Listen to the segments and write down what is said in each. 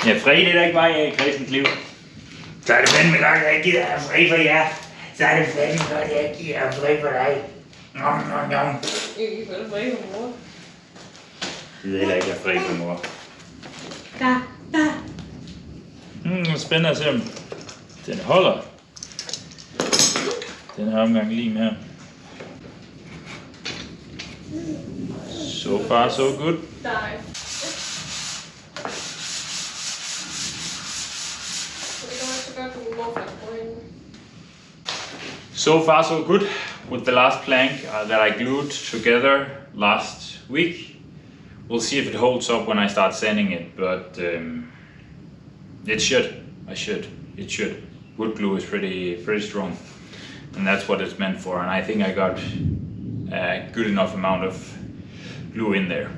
Ja, fri det er der ikke meget af i Christens liv. Så er det fandme godt, at jeg gider have fri for jer. Så er det fandme godt, at jeg giver have fri for dig. Nom, nom, nom. Ikke for fri for mor. Jeg ved heller ikke, at jeg er fri for mor. Da. Det er spændende at se, om den holder. Den her omgang lim her. So far, so good. Nej. So far so good with the last plank that I glued together last week. We'll see if it holds up when I start sanding it, but it should. It should. Wood glue is pretty strong, and that's what it's meant for. And I think I got a good enough amount of glue in there.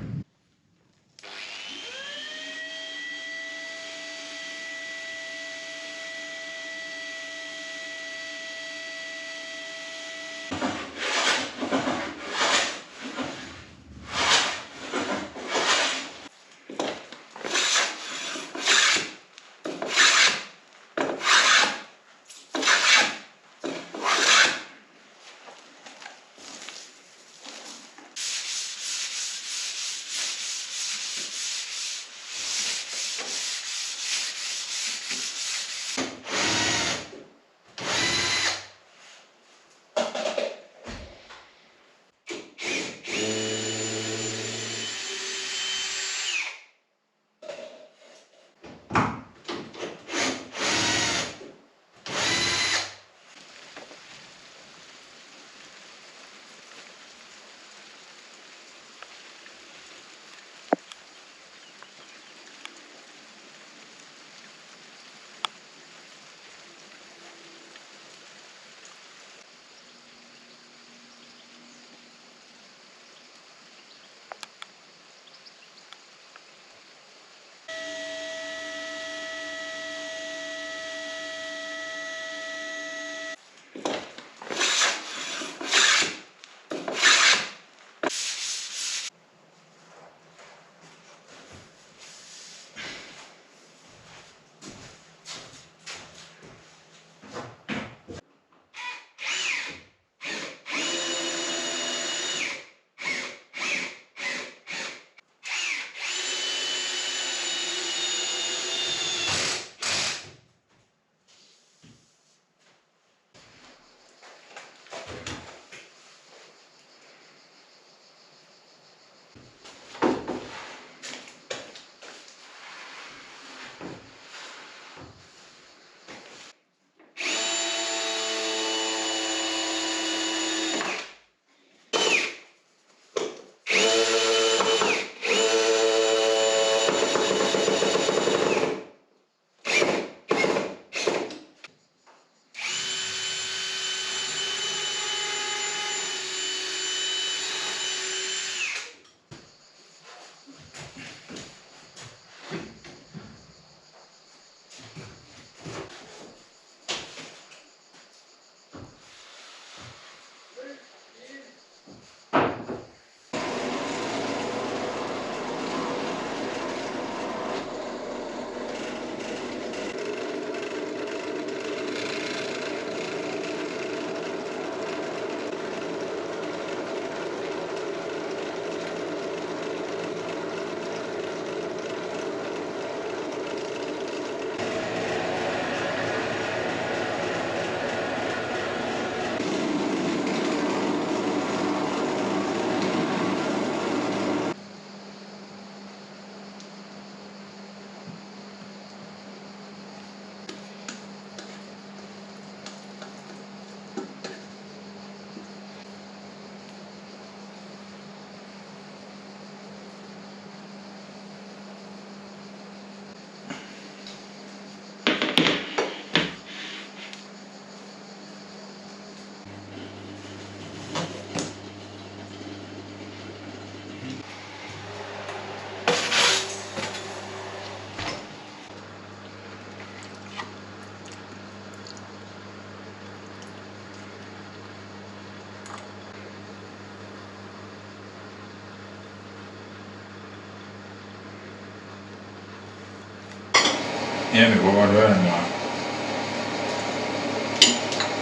Ja, vi kunne godt høre den var.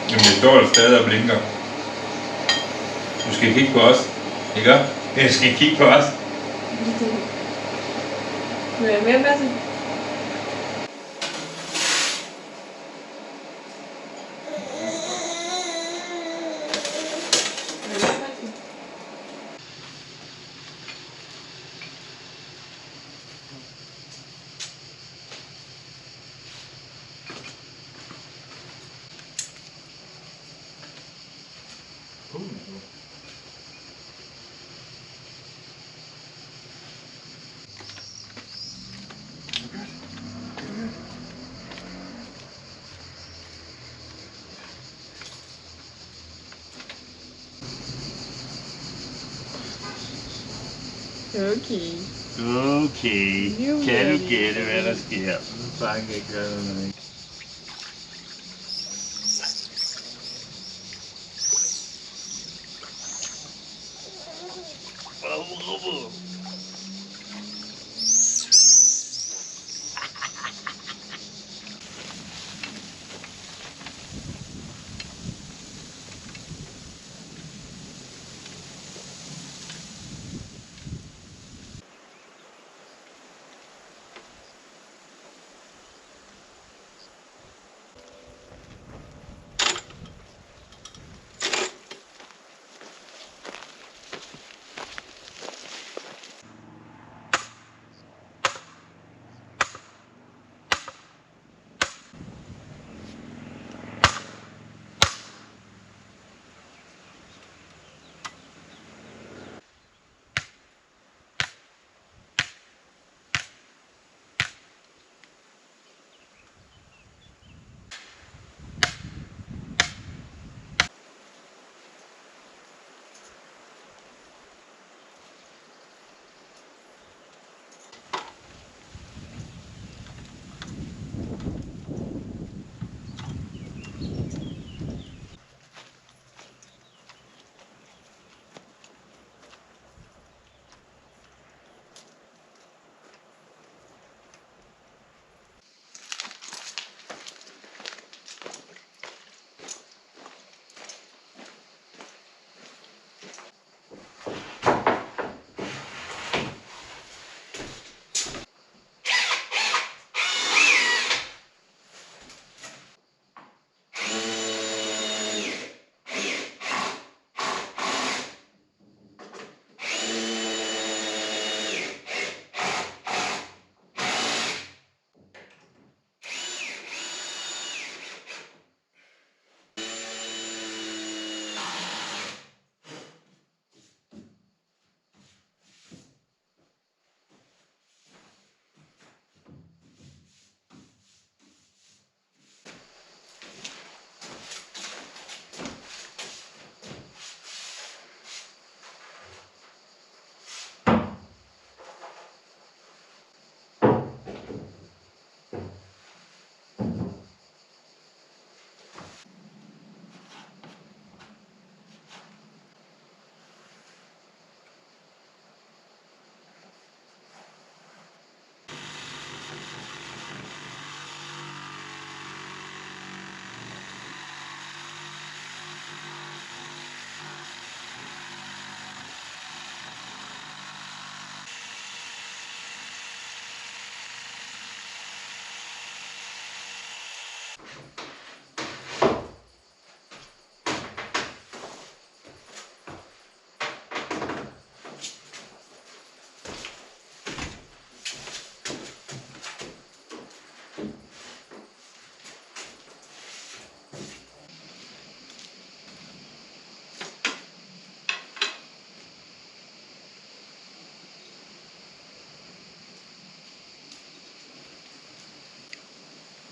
Jamen, det står et sted og blinker. Du skal kigge på os, ikke? Jeg skal kigge på os. Vil jeg mere med til? Okay. Okay, kan du gætte, hvad der sker? Så bare kan ikke gøre noget med det.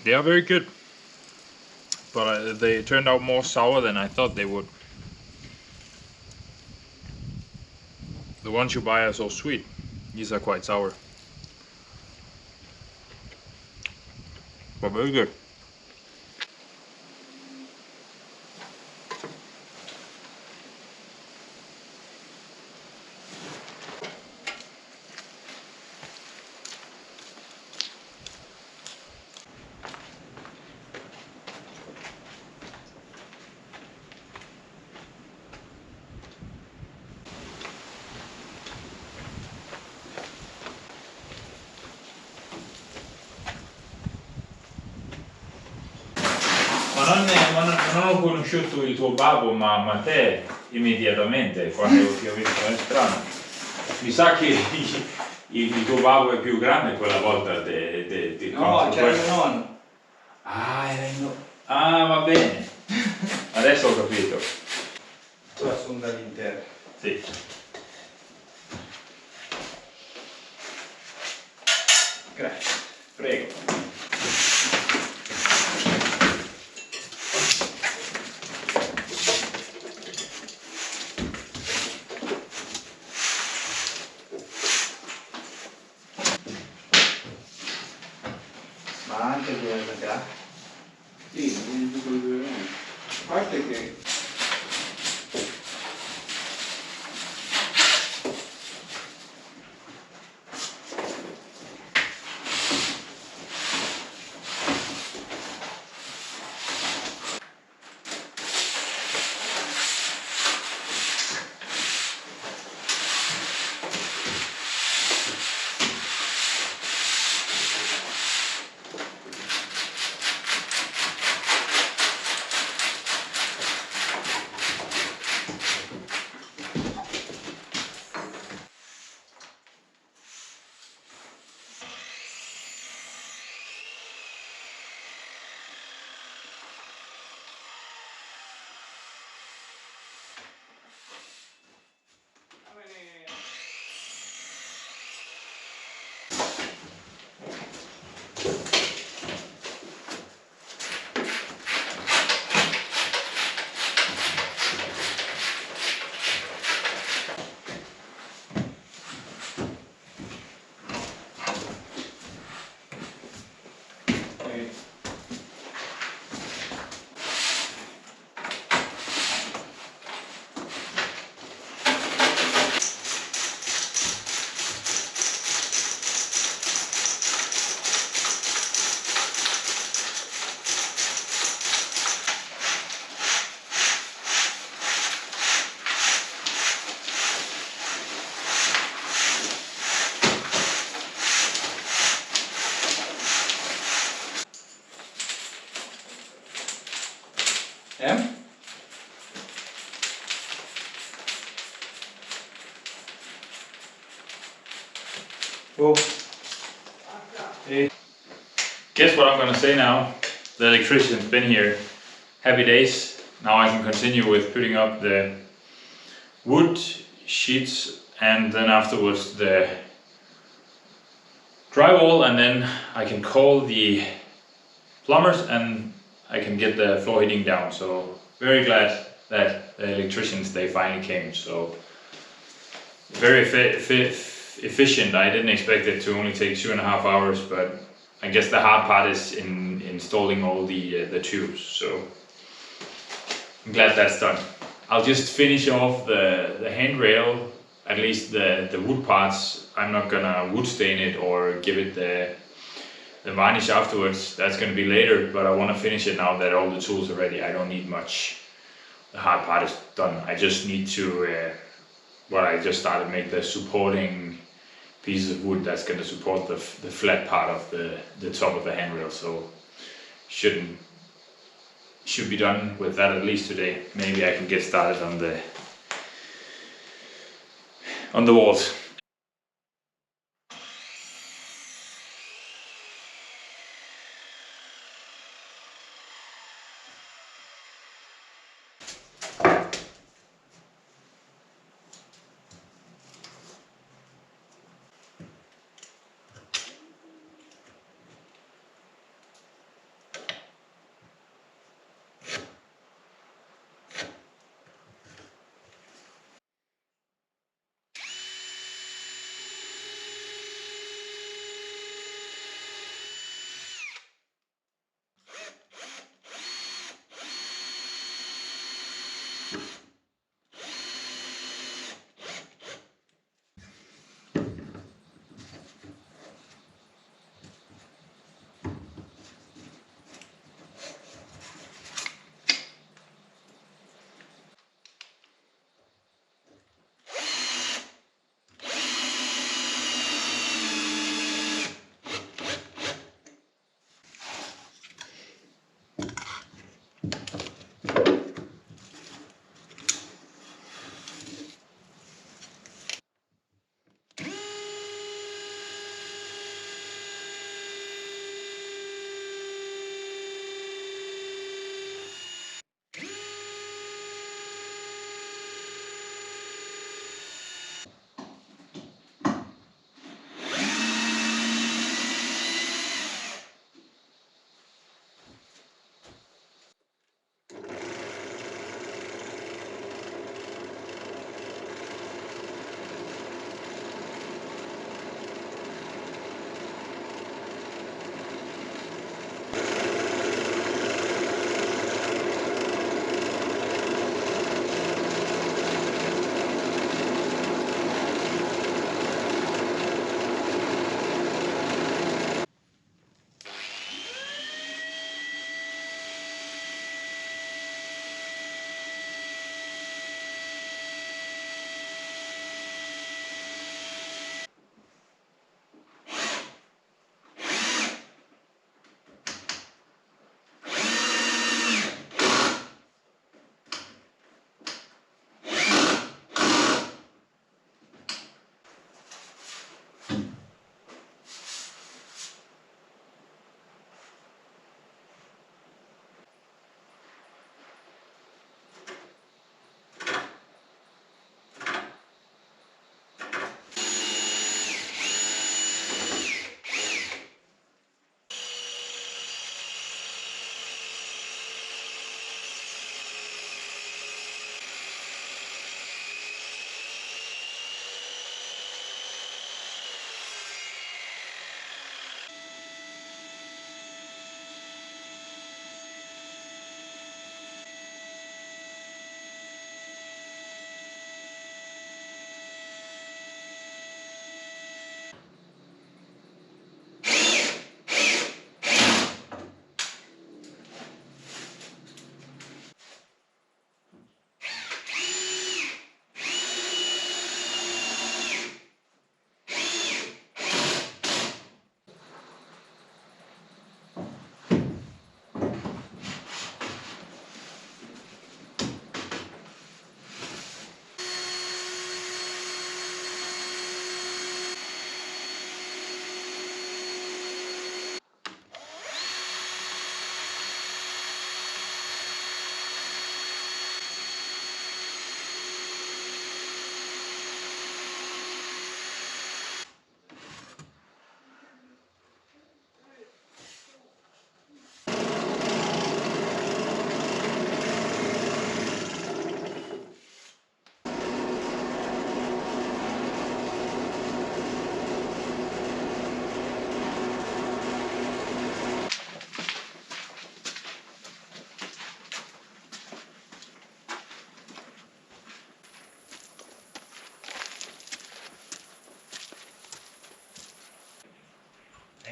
They are very good, but they turned out more sour than I thought they would. The ones you buy are so sweet. These are quite sour, but very good. non ho conosciuto il tuo babbo, ma te immediatamente quando ti ho visto, è strano. Mi sa che il tuo babbo è più grande quella volta No, c'era mio nonno. Ah, va bene. Adesso ho capito. Tu la sonda all'interno. Sì. Grazie. Prego. Ma anche durante la... Sì, non tutto il due. A parte che Oh. Guess what I'm gonna say now? The electrician's been here. Happy days. Now I can continue with putting up the wood sheets and then afterwards the drywall, and then I can call the plumbers and I can get the floor heating down. So very glad that the electricians, they finally came. So very efficient. I didn't expect it to only take 2.5 hours, but I guess the hard part is in installing all the tubes. So I'm glad that's done. I'll just finish off the handrail, at least the wood parts. I'm not gonna wood stain it or give it the varnish afterwards. That's gonna be later, but I want to finish it now that all the tools are ready. I don't need much. The hard part is done. I just need to I just started make the supporting pieces of wood that's going to support the flat part of the top of the handrail. So should be done with that at least today. Maybe I can get started on the walls.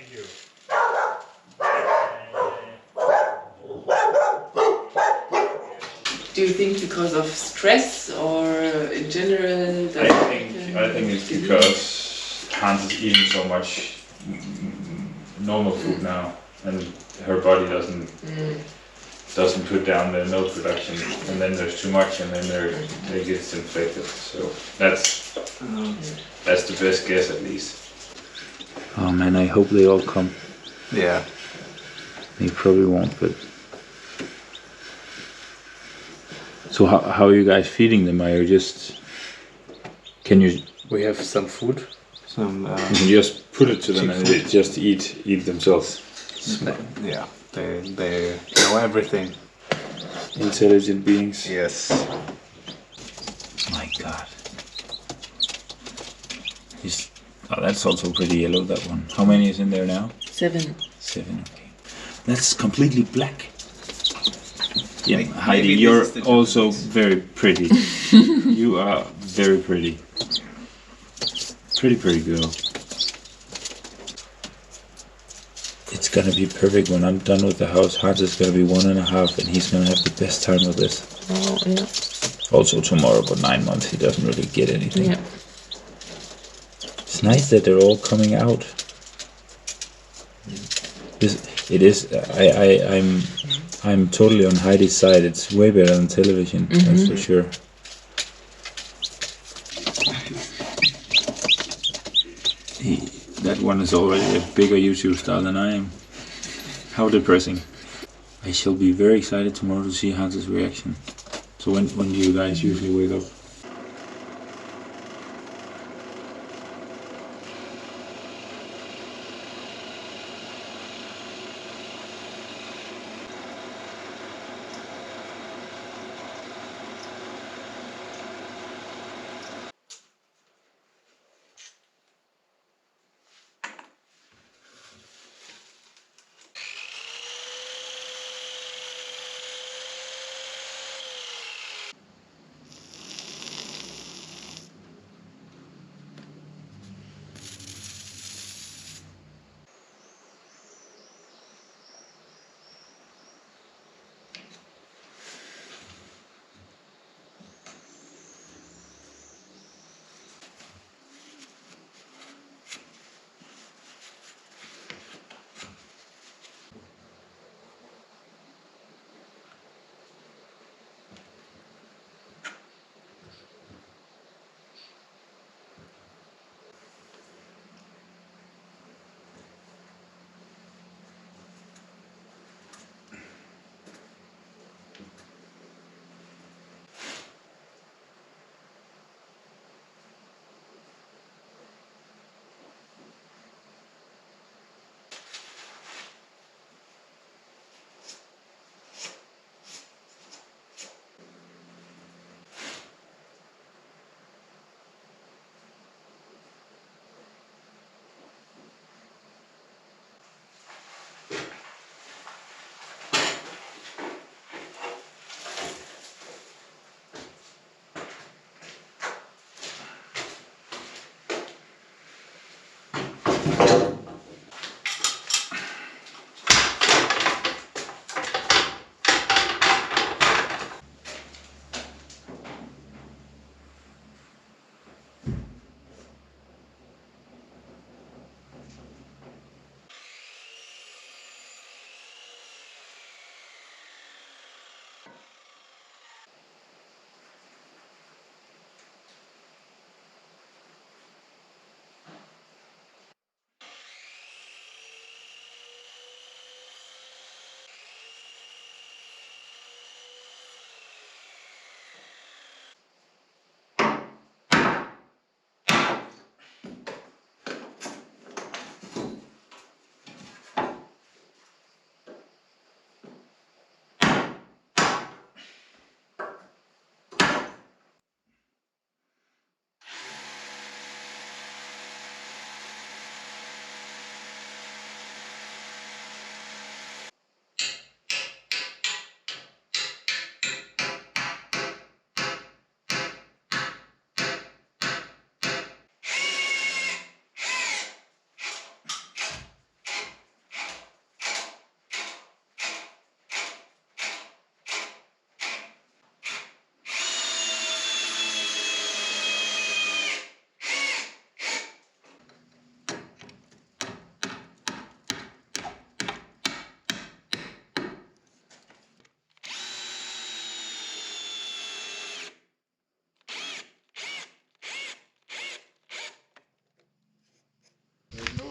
Thank you. Do you think because of stress or in general? I think it's because Hans is eating so much normal food now, and her body doesn't put down the milk production, and then there's too much, and then they get infected. So that's the best guess, at least. Oh man, I hope they all come. Yeah. They probably won't, but. So how are you guys feeding them? Are you just? Can you? We have some food. Some. You can just put it to them and they just eat themselves. Yeah. They know everything. Intelligent beings. Yes. My God. That's also pretty yellow, that one. How many is in there now? 7. 7, okay. That's completely black. Yeah, Maybe Heidi, you're also very pretty. You are very pretty. Pretty girl. It's gonna be perfect when I'm done with the house. Hans is gonna be 1.5 and he's gonna have the best time with this. Oh, yeah. Also tomorrow, but 9 months, he doesn't really get anything. Yeah. It's nice that they're all coming out. It is. I'm totally on Heidi's side. It's way better than television. That's for sure. That one is already a bigger YouTube star than I am. How depressing. I shall be very excited tomorrow to see Hans' reaction. So when do you guys usually wake up?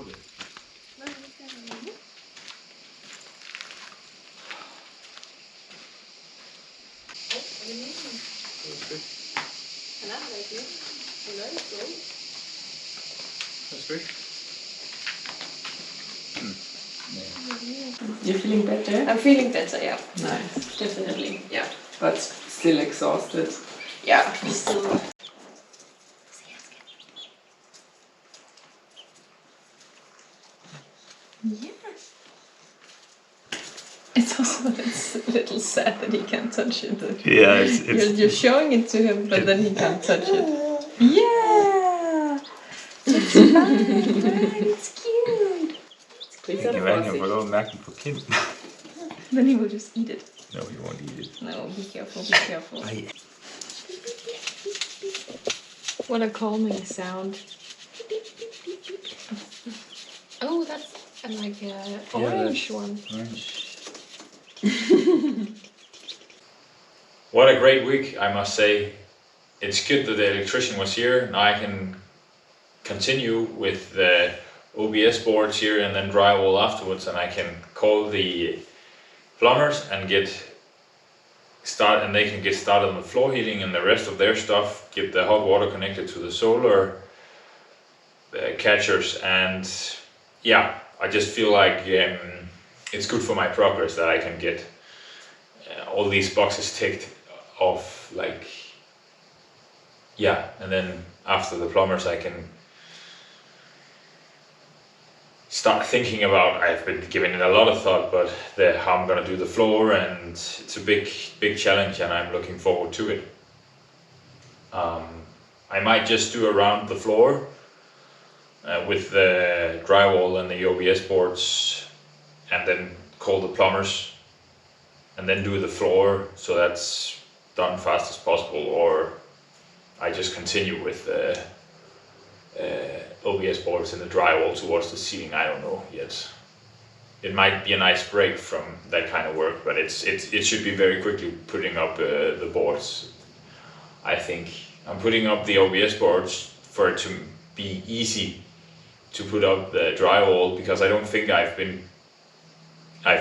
hold it. No, you can. That's good. You're feeling better? I'm feeling better, yeah. Nice. Definitely, yeah. But still exhausted. Yeah, still. Yes. It's also it's a little sad that he can't touch it. Yeah, it's You're showing it to him, but then he can't touch it. Yeah! It's fine, right? It's cute. Please Jeg don't kan hverken force få it. lov at mærke den på kind. Then he will just eat it. No, you won't eat it. No, be careful, be careful. Ej. What a calming sound. Oh, that's like an orange one. Orange. What a great week, I must say. It's good that the electrician was here. Now I can continue with the OBS boards here and then drywall afterwards, and I can call the plumbers and they can get started on the floor heating and the rest of their stuff, get the hot water connected to the solar catchers, and yeah, I just feel like it's good for my progress that I can get all these boxes ticked off, like, yeah, and then after the plumbers I can start thinking about, I've been giving it a lot of thought, but how I'm gonna do the floor, and it's a big challenge and I'm looking forward to it. I might just do around the floor with the drywall and the OBS boards, and then call the plumbers and then do the floor, so that's done fast as possible, or I just continue with the OBS boards and the drywall towards the ceiling. I don't know yet. It might be a nice break from that kind of work, but it should be very quickly putting up the boards. I think I'm putting up the OBS boards for it to be easy to put up the drywall, because I don't think I've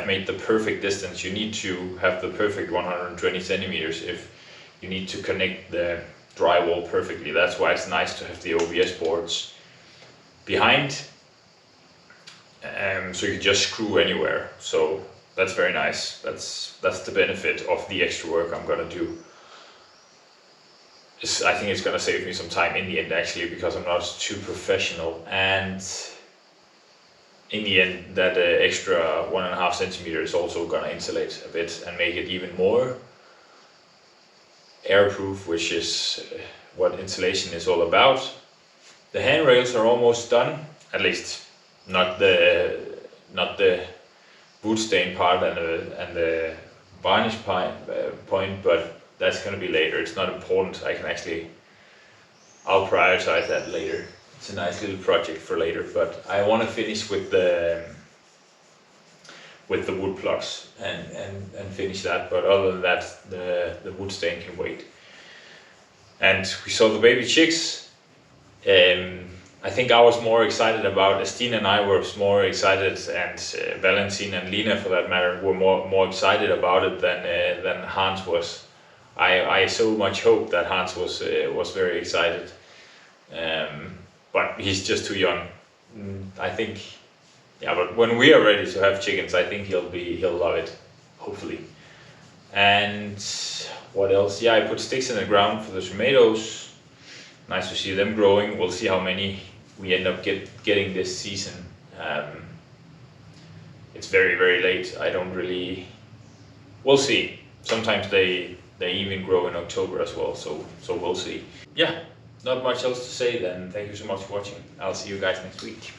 made the perfect distance. You need to have the perfect 120 centimeters if you need to connect the drywall perfectly. That's why it's nice to have the OBS boards behind, so you can just screw anywhere. So that's very nice. That's the benefit of the extra work I'm gonna do. I think it's gonna save me some time in the end, actually, because I'm not too professional, and in the end that extra 1.5 centimeter is also gonna insulate a bit and make it even more airproof, which is what insulation is all about. The handrails are almost done, at least not the wood stain part and the varnish point, but that's going to be later. It's not important. I'll prioritize that later. It's a nice little project for later, but I want to finish with the wood plugs and finish that. But other than that, the wood stain can wait. And we saw the baby chicks. I think I was more excited about, Stina and I were more excited, and Valentin and Lina, for that matter, were more excited about it than Hans was. I so much hope that Hans was very excited, but he's just too young. I think, yeah. But when we are ready to have chickens, I think he'll love it, hopefully. And what else? Yeah, I put sticks in the ground for the tomatoes. Nice to see them growing. We'll see how many we end up getting this season. It's very late. I don't really. We'll see. Sometimes they even grow in October as well. So we'll see. Yeah, not much else to say then. Thank you so much for watching. I'll see you guys next week.